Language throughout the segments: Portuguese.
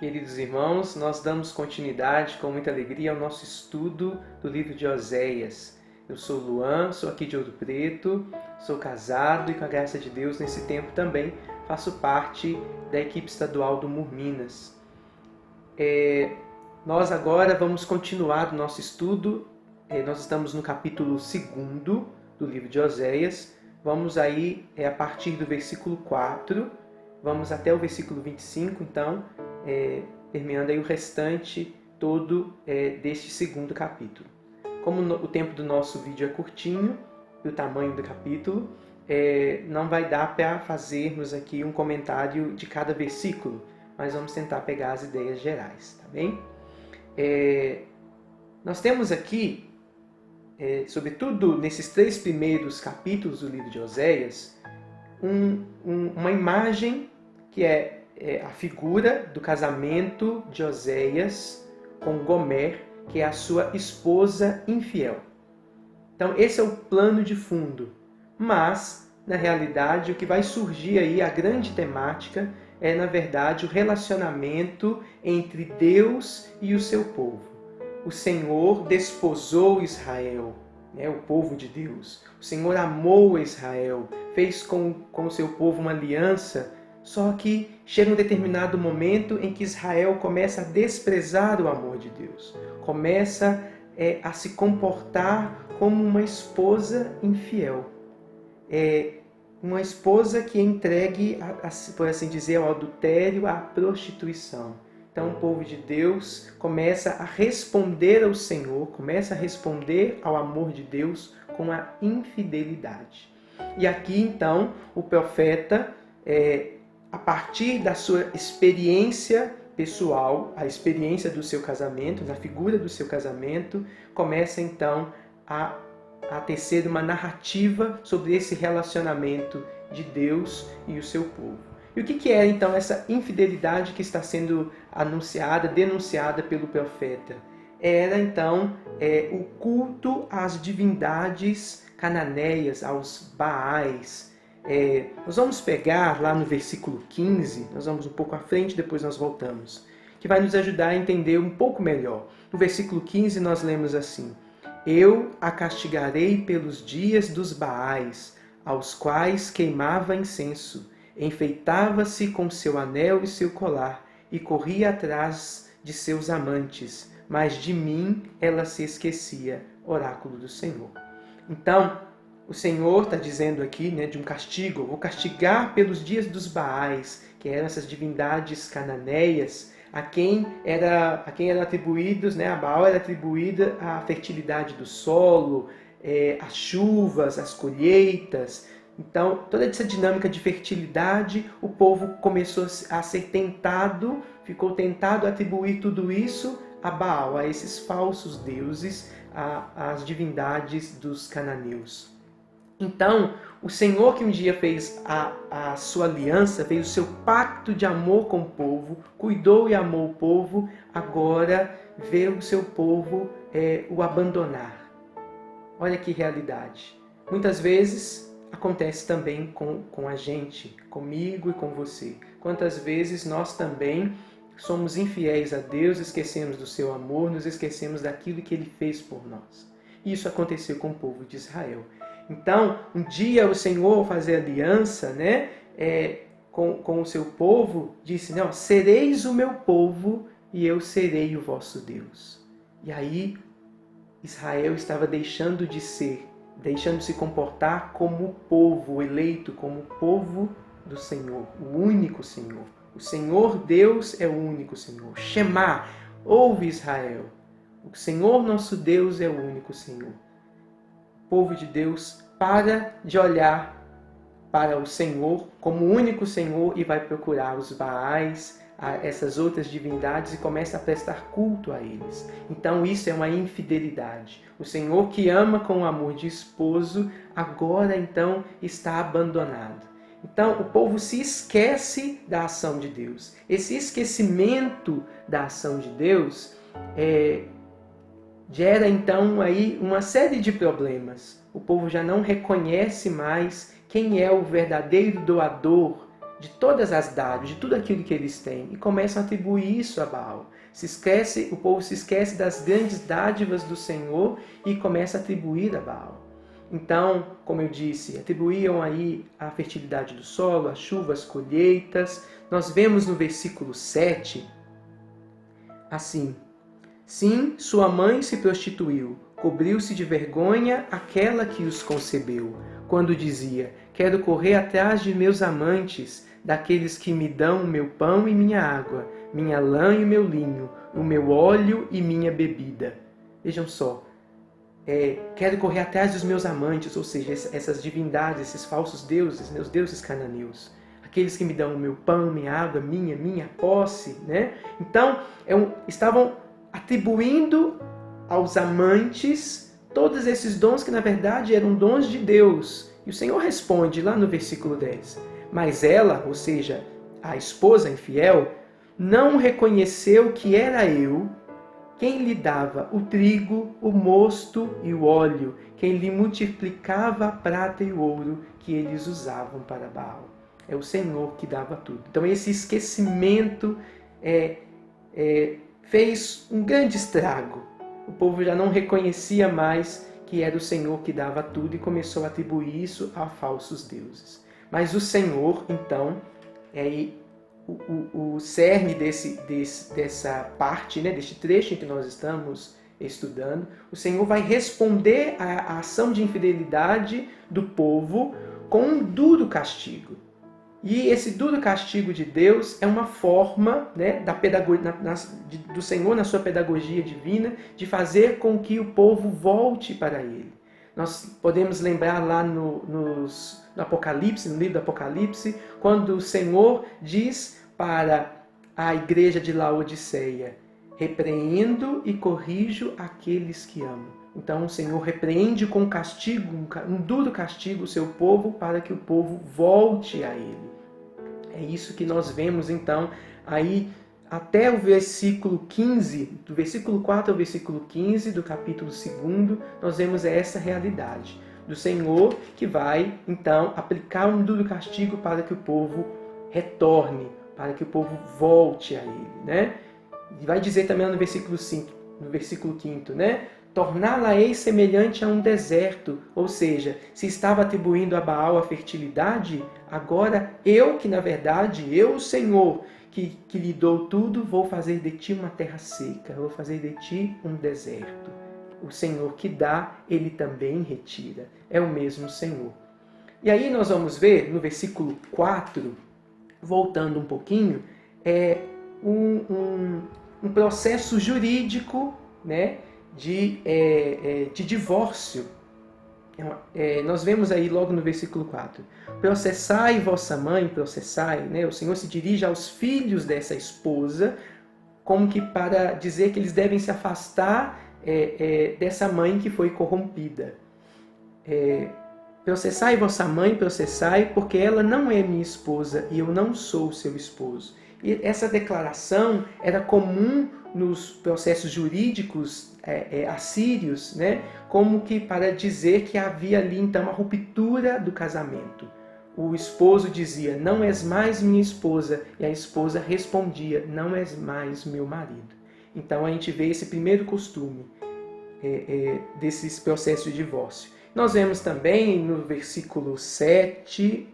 Queridos irmãos, nós damos continuidade com muita alegria ao nosso estudo do livro de Oséias. Eu sou Luan, sou aqui de Ouro Preto, sou casado e com a graça de Deus nesse tempo também faço parte da equipe estadual do MUR Minas. Nós agora vamos continuar o nosso estudo, nós estamos no capítulo 2 do livro de Oséias, vamos aí a partir do versículo 4, vamos até o versículo 25, então, terminando aí o restante todo deste segundo capítulo. Como o tempo do nosso vídeo é curtinho e o tamanho do capítulo, não vai dar para fazermos aqui um comentário de cada versículo, mas vamos tentar pegar as ideias gerais, tá bem? Nós temos aqui, sobretudo nesses 3 primeiros capítulos do livro de Oséias, uma imagem que é a figura do casamento de Oséias com Gomer, que é a sua esposa infiel. Então esse é o plano de fundo, mas na realidade o que vai surgir aí, a grande temática, é na verdade o relacionamento entre Deus e o seu povo. O Senhor desposou Israel, o povo de Deus. O Senhor amou Israel, fez com o seu povo uma aliança. Só que chega um determinado momento em que Israel começa a desprezar o amor de Deus. Começa a se comportar como uma esposa infiel. Uma esposa que é entregue, por assim dizer, ao adultério, à prostituição. Então o povo de Deus começa a responder ao Senhor, começa a responder ao amor de Deus com a infidelidade. E aqui então o profeta, a partir da sua experiência pessoal, a experiência do seu casamento, da figura do seu casamento, começa então a tecer uma narrativa sobre esse relacionamento de Deus e o seu povo. E o que é então essa infidelidade que está sendo anunciada, denunciada pelo profeta? Era então o culto às divindades cananeias, aos Baais. Nós vamos pegar lá no versículo 15, nós vamos um pouco à frente, depois nós voltamos, que vai nos ajudar a entender um pouco melhor. No versículo 15 nós lemos assim: Eu a castigarei pelos dias dos Baais, aos quais queimava incenso, enfeitava-se com seu anel e seu colar, e corria atrás de seus amantes, mas de mim ela se esquecia, oráculo do Senhor. Então, o Senhor está dizendo aqui, de um castigo: vou castigar pelos dias dos Baais, que eram essas divindades cananeias, a quem era atribuídos, a Baal era atribuída a fertilidade do solo, as chuvas, as colheitas. Então, toda essa dinâmica de fertilidade, o povo começou a ser tentado, ficou tentado a atribuir tudo isso a Baal, a esses falsos deuses, às divindades dos cananeus. Então, o Senhor que um dia fez a sua aliança, fez o seu pacto de amor com o povo, cuidou e amou o povo, agora vê o seu povo o abandonar. Olha que realidade. Muitas vezes acontece também com a gente, comigo e com você. Quantas vezes nós também somos infiéis a Deus, esquecemos do seu amor, nos esquecemos daquilo que Ele fez por nós. Isso aconteceu com o povo de Israel. Então, um dia o Senhor, ao fazer aliança com o seu povo, disse: sereis o meu povo e eu serei o vosso Deus. E aí, Israel estava deixando de se comportar como o povo eleito, como o povo do Senhor, o único Senhor. O Senhor Deus é o único Senhor. Shema, ouve Israel. O Senhor nosso Deus é o único Senhor. O povo de Deus para de olhar para o Senhor como o único Senhor e vai procurar os Baais, essas outras divindades, e começa a prestar culto a eles. Então isso é uma infidelidade. O Senhor que ama com o amor de esposo, agora então está abandonado. Então o povo se esquece da ação de Deus. Esse esquecimento da ação de Deus gera então aí uma série de problemas. O povo já não reconhece mais quem é o verdadeiro doador de todas as dádivas, de tudo aquilo que eles têm, e começam a atribuir isso a Baal. O povo se esquece das grandes dádivas do Senhor e começa a atribuir a Baal. Então, como eu disse, atribuíam aí a fertilidade do solo, as chuvas, as colheitas. Nós vemos no versículo 7, assim: sim, sua mãe se prostituiu, cobriu-se de vergonha aquela que os concebeu, quando dizia: quero correr atrás de meus amantes, daqueles que me dão o meu pão e minha água, minha lã e meu linho, o meu óleo e minha bebida. Vejam só, quero correr atrás dos meus amantes, ou seja, essas divindades, esses falsos deuses, meus deuses cananeus, aqueles que me dão o meu pão, minha água, minha posse, né? Então, estavam atribuindo aos amantes todos esses dons que na verdade eram dons de Deus. E o Senhor responde lá no versículo 10: mas ela, ou seja, a esposa infiel, não reconheceu que era eu quem lhe dava o trigo, o mosto e o óleo, quem lhe multiplicava a prata e o ouro que eles usavam para Baal. É o Senhor que dava tudo. Então esse esquecimento fez um grande estrago. O povo já não reconhecia mais que era o Senhor que dava tudo e começou a atribuir isso a falsos deuses. Mas o Senhor, então, o cerne dessa parte, né, deste trecho em que nós estamos estudando, o Senhor vai responder à ação de infidelidade do povo com um duro castigo. E esse duro castigo de Deus é uma forma, né, do Senhor, na sua pedagogia divina, de fazer com que o povo volte para Ele. Nós podemos lembrar lá no Apocalipse, no livro do Apocalipse, quando o Senhor diz para a igreja de Laodiceia: repreendo e corrijo aqueles que amo. Então o Senhor repreende com castigo, um duro castigo o seu povo, para que o povo volte a Ele. É isso que nós vemos então aí até o versículo 15, do versículo 4 ao versículo 15 do capítulo 2, nós vemos essa realidade do Senhor que vai então aplicar um duro castigo para que o povo retorne, para que o povo volte a Ele, né? E vai dizer também no versículo 5, no versículo 5, né? Torná-la-ei semelhante a um deserto, ou seja, se estava atribuindo a Baal a fertilidade, agora eu, que na verdade, eu, o Senhor, que lhe dou tudo, vou fazer de ti uma terra seca, vou fazer de ti um deserto. O Senhor que dá, Ele também retira. É o mesmo Senhor. E aí nós vamos ver no versículo 4, voltando um pouquinho, um processo jurídico, né, de divórcio. Nós vemos aí logo no versículo 4: processai vossa mãe, processai, né? O Senhor se dirige aos filhos dessa esposa, como que para dizer que eles devem se afastar dessa mãe que foi corrompida. Processai vossa mãe, processai, porque ela não é minha esposa e eu não sou seu esposo. E essa declaração era comum nos processos jurídicos assírios, né? Como que para dizer que havia ali então uma ruptura do casamento. O esposo dizia: não és mais minha esposa, e a esposa respondia: não és mais meu marido. Então a gente vê esse primeiro costume desses processos de divórcio. Nós vemos também no versículo 7,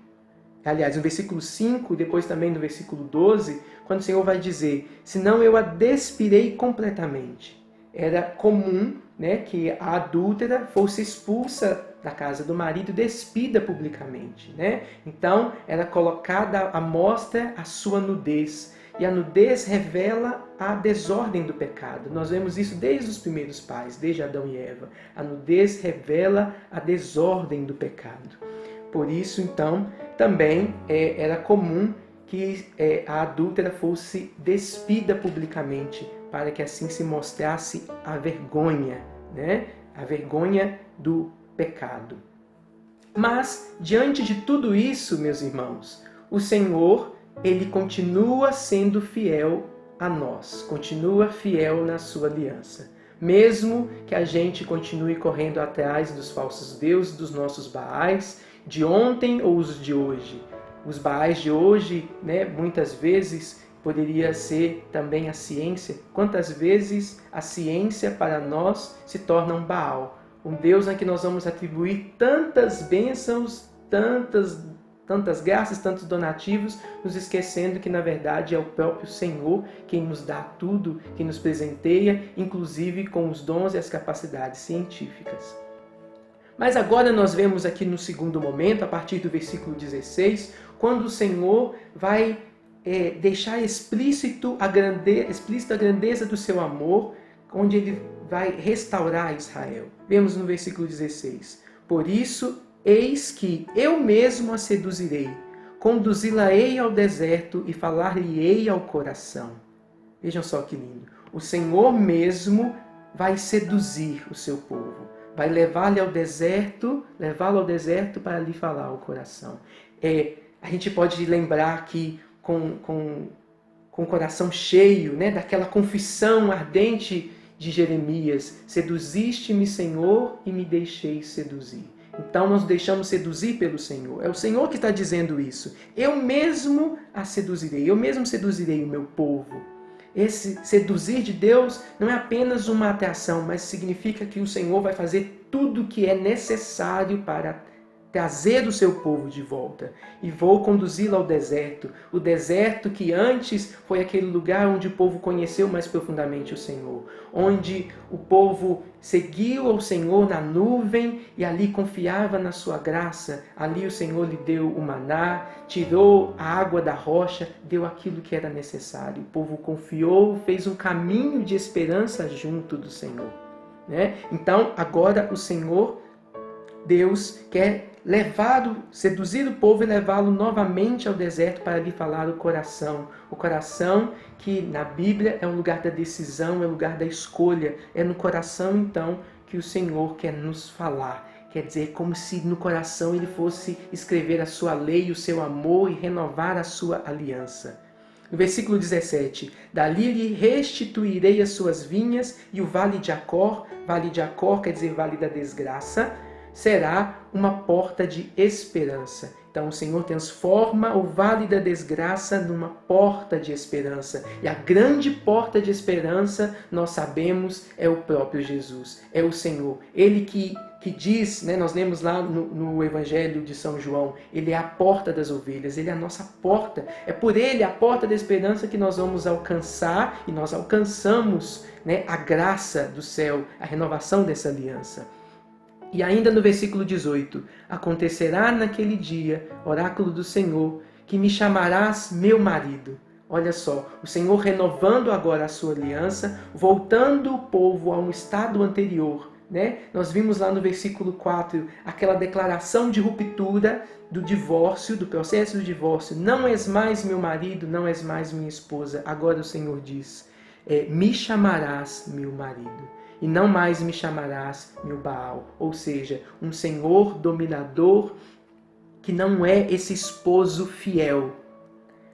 aliás, no versículo 5, depois também no versículo 12, quando o Senhor vai dizer: senão eu a despirei completamente. Era comum, né, que a adúltera fosse expulsa da casa do marido, despida publicamente, né? Então era colocada à mostra a sua nudez. E a nudez revela a desordem do pecado. Nós vemos isso desde os primeiros pais, desde Adão e Eva. A nudez revela a desordem do pecado. Por isso, então, também era comum que a adúltera fosse despida publicamente, para que assim se mostrasse a vergonha, né? A vergonha do pecado. Mas, diante de tudo isso, meus irmãos, o Senhor, Ele continua sendo fiel a nós, continua fiel na sua aliança. Mesmo que a gente continue correndo atrás dos falsos deuses, dos nossos Baais, de ontem ou os de hoje, Os Baais de hoje, né, muitas vezes, poderia ser também a ciência. Quantas vezes a ciência para nós se torna um Baal? Um Deus a que nós vamos atribuir tantas bênçãos, tantas graças, tantos donativos, nos esquecendo que na verdade é o próprio Senhor quem nos dá tudo, quem nos presenteia, inclusive com os dons e as capacidades científicas. Mas agora nós vemos aqui no segundo momento, a partir do versículo 16, quando o Senhor vai deixar explícito a grandeza do seu amor, onde ele vai restaurar Israel. Vemos no versículo 16: Por isso, eis que eu mesmo a seduzirei, conduzi-la-ei ao deserto e falar-lhe-ei ao coração. Vejam só que lindo. O Senhor mesmo vai seduzir o seu povo, vai levá-lo ao deserto para lhe falar ao coração. A gente pode lembrar que com o coração cheio, né, daquela confissão ardente de Jeremias: seduziste-me, Senhor, e me deixei seduzir. Então nós deixamos seduzir pelo Senhor. É o Senhor que está dizendo isso. Eu mesmo a seduzirei, eu mesmo seduzirei o meu povo. Esse seduzir de Deus não é apenas uma atração, mas significa que o Senhor vai fazer tudo o que é necessário para trazer o seu povo de volta. E vou conduzi-lo ao deserto. O deserto que antes foi aquele lugar onde o povo conheceu mais profundamente o Senhor. Onde o povo seguiu ao Senhor na nuvem e ali confiava na sua graça. Ali o Senhor lhe deu o maná, tirou a água da rocha, deu aquilo que era necessário. O povo confiou, fez um caminho de esperança junto do Senhor, né? Então agora o Senhor, Deus, quer seduzir o povo e levá-lo novamente ao deserto para lhe falar o coração. O coração que na Bíblia é o lugar da decisão, é o lugar da escolha. É no coração então que o Senhor quer nos falar. Quer dizer, como se no coração ele fosse escrever a sua lei, o seu amor e renovar a sua aliança. No versículo 17: Dali lhe restituirei as suas vinhas e o vale de Acor quer dizer vale da desgraça, será uma porta de esperança. Então o Senhor transforma o vale da desgraça numa porta de esperança. E a grande porta de esperança, nós sabemos, é o próprio Jesus, é o Senhor. Ele que diz, né, nós lemos lá no Evangelho de São João, ele é a porta das ovelhas, ele é a nossa porta. É por ele, a porta da esperança, que nós vamos alcançar, e nós alcançamos, né, a graça do céu, a renovação dessa aliança. E ainda no versículo 18: Acontecerá naquele dia, oráculo do Senhor, que me chamarás meu marido. Olha só, o Senhor renovando agora a sua aliança, voltando o povo a um estado anterior, né? Nós vimos lá no versículo 4 aquela declaração de ruptura do divórcio, do processo de divórcio. Não és mais meu marido, não és mais minha esposa. Agora o Senhor diz: me chamarás meu marido. E não mais me chamarás meu Baal. Ou seja, um Senhor dominador que não é esse esposo fiel,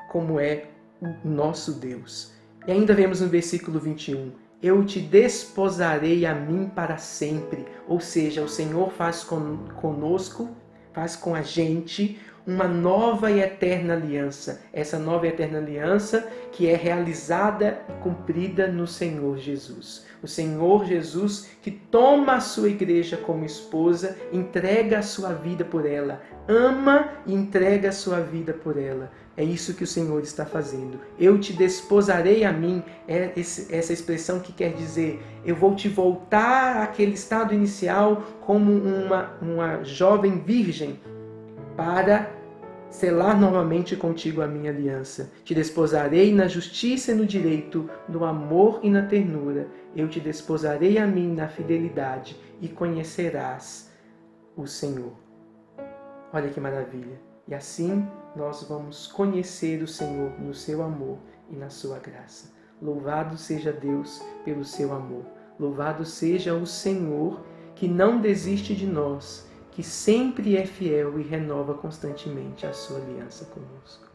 como é o nosso Deus. E ainda vemos no versículo 21, eu te desposarei a mim para sempre. Ou seja, o Senhor faz conosco, faz com a gente uma nova e eterna aliança. Essa nova e eterna aliança que é realizada e cumprida no Senhor Jesus. O Senhor Jesus que toma a sua igreja como esposa, entrega a sua vida por ela, ama e entrega a sua vida por ela. É isso que o Senhor está fazendo. Eu te desposarei a mim, é essa expressão que quer dizer, eu vou te voltar àquele estado inicial como uma jovem virgem, para selar novamente contigo a minha aliança. Te desposarei na justiça e no direito, no amor e na ternura. Eu te desposarei a mim na fidelidade e conhecerás o Senhor. Olha que maravilha! E assim nós vamos conhecer o Senhor no seu amor e na sua graça. Louvado seja Deus pelo seu amor. Louvado seja o Senhor que não desiste de nós, que sempre é fiel e renova constantemente a sua aliança conosco.